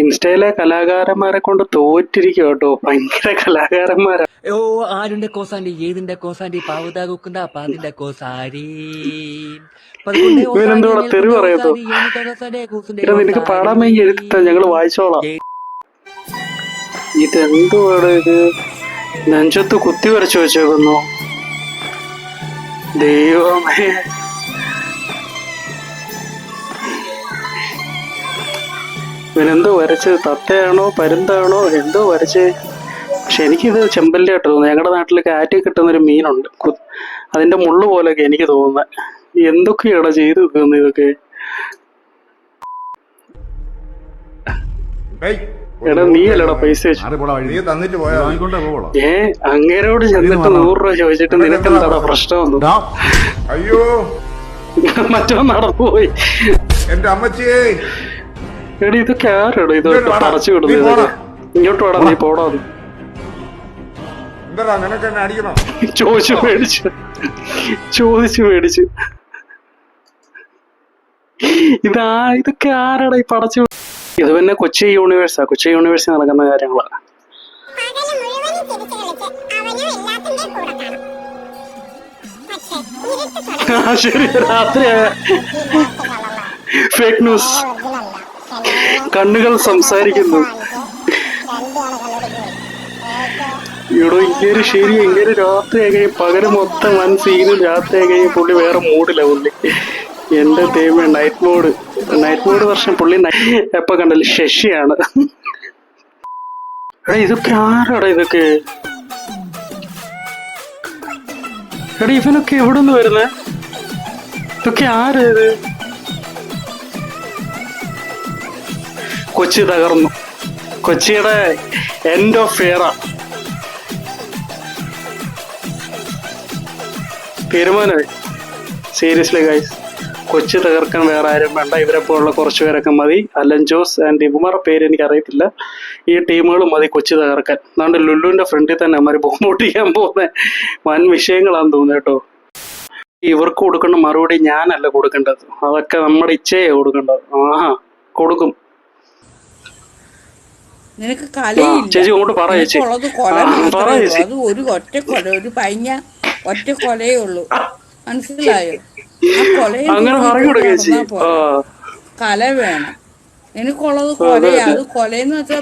ഇൻസ്റ്റയിലെ കലാകാരന്മാരെ കൊണ്ട് തോറ്റിരിക്കും കേട്ടോ. ഭയങ്കര കലാകാരന്മാരാ. ഓ ആരുന്റെ കോസാണ്ടി ഏതിന്റെ കോസാണ്ടി പാവുതാ കുക്കുന്താ പാതിന്റെ കോസാരി ഇവനെന്തോടെ തെറി പറയത്തോ. നിനക്ക് പാടാൻ വേണ്ടി എഴുതിത്താ ഞങ്ങള് വായിച്ചോളാം. ഇതെന്തുവാണ് ഇത്? നെഞ്ചത്ത് കുത്തി വരച്ചു വെച്ചേക്കുന്നു. ദൈവമേ, ഇവനെന്തോ വരച്ചത്? തത്തയാണോ പരുന്താണോ എന്തോ വരച്ചേ? പക്ഷെ എനിക്കിത് ചെമ്പല്ലി ആയിട്ട് തോന്നുന്നു. ഞങ്ങളുടെ നാട്ടിലൊക്കെ ആറ്റിൽ കിട്ടുന്നൊരു മീനുണ്ട്, അതിന്റെ മുള്ളു പോലെയൊക്കെ എനിക്ക് തോന്നുന്നത്. എന്തൊക്കെയാണോ ചെയ്തു വെക്കുന്നത് ഇതൊക്കെ? എടാ നീ അല്ലടാ പൈസ അങ്ങേരോട് ചെന്നിട്ട് 100 രൂപ ചോദിച്ചിട്ട് നിനക്ക് എന്താടാ പ്രശ്നം? അയ്യോ മറ്റോ നടന്നുപോയി. എന്റെ അമ്മച്ചിയെ എടി ഇതൊക്കെ ആരാടോ ഇത് പറിച്ചു വിടുന്നത്? ഇങ്ങോട്ട് വേടാ, നീ പോടാന്ന് ചോദിച്ചു മേടിച്ചു. ഇതൊക്കെ ആരാടാ ഈ പടച്ചു? ഇത് പിന്നെ കൊച്ചി യൂണിവേഴ്സാ. കൊച്ചി യൂണിവേഴ്സിൽ നടക്കുന്ന കാര്യങ്ങളാ. ശരി, രാത്രിയായ ഫേക്ക് ന്യൂസ്. കണ്ണുകൾ സംസാരിക്കുന്നു. ഇവിടെ ഇങ്ങനെ ശരി, ഇങ്ങനെ രാത്രിയായി കഴിയും. പകരം മൊത്തം വൻ സീനും, രാത്രിയായി കഴിയും പുള്ളി വേറെ മൂഡില്ല. പുള്ളി എന്റെ ദൈവമേ, നൈറ്റ് മോഡ് വർഷം പുള്ളി എപ്പ കണ്ടല്ലേ ശശിയാണ്. എടാ ഇതൊക്കെ ആരാടാ ഇതൊക്കെ? എടാ ഇവനൊക്കെ എവിടെ നിന്ന് വരുന്നേ? ഇതൊക്കെ ആരാ ഇത്? കൊച്ചി തകർന്നു. കൊച്ചിയുടെ എൻഡ് ഓഫ് എയറാ. തീരുമാനമായി. സീരിയസ്ലി ഗൈസ്, കൊച്ചി തകർക്കാൻ വേറെ ആരും വേണ്ട. ഇവരെ പോലുള്ള കുറച്ചു പേരൊക്കെ മതി. അലൻ ജോസ് ആൻഡ് ഇവന്മാരുടെ പേര് എനിക്ക് അറിയത്തില്ല. ഈ ടീമുകൾ മതി കൊച്ചി തകർക്കാൻ. അതുകൊണ്ട് ലുല്ലുവിന്റെ ഫ്രണ്ടിൽ തന്നെ അമ്മമാര് ബോംബോട്ട് ചെയ്യാൻ പോകുന്ന വൻ വിഷയങ്ങളാന്ന് തോന്നുന്നു കേട്ടോ. ഇവർക്ക് കൊടുക്കേണ്ട മറുപടി ഞാനല്ല കൊടുക്കേണ്ടത്, അതൊക്കെ നമ്മുടെ ഇച്ഛയെ കൊടുക്കേണ്ടത്. ആഹാ, കൊടുക്കും. നിനക്ക് കലയില്ല. ചേച്ചി അങ്ങോട്ട് പറ ചേച്ചി. അത് ഒരു ഒറ്റ കൊല, ഒരു പൈഞ്ഞ ഒറ്റ കൊലയേ ഉള്ളൂ, മനസ്സിലായോ? ആ കൊലയെ കല വേണം. എനിക്കുള്ളത് കൊലയാ. അത് കൊലയെന്ന് വെച്ചാൽ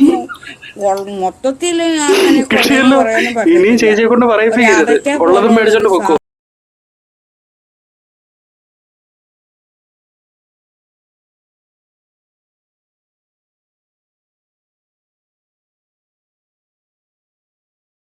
മൊത്തത്തില് അങ്ങനെ ചേച്ചിയെ കൊണ്ട് പറയിപ്പിക്കരുത്. ഉള്ളതും മേടിച്ചോണ്ട് പൊക്കോ.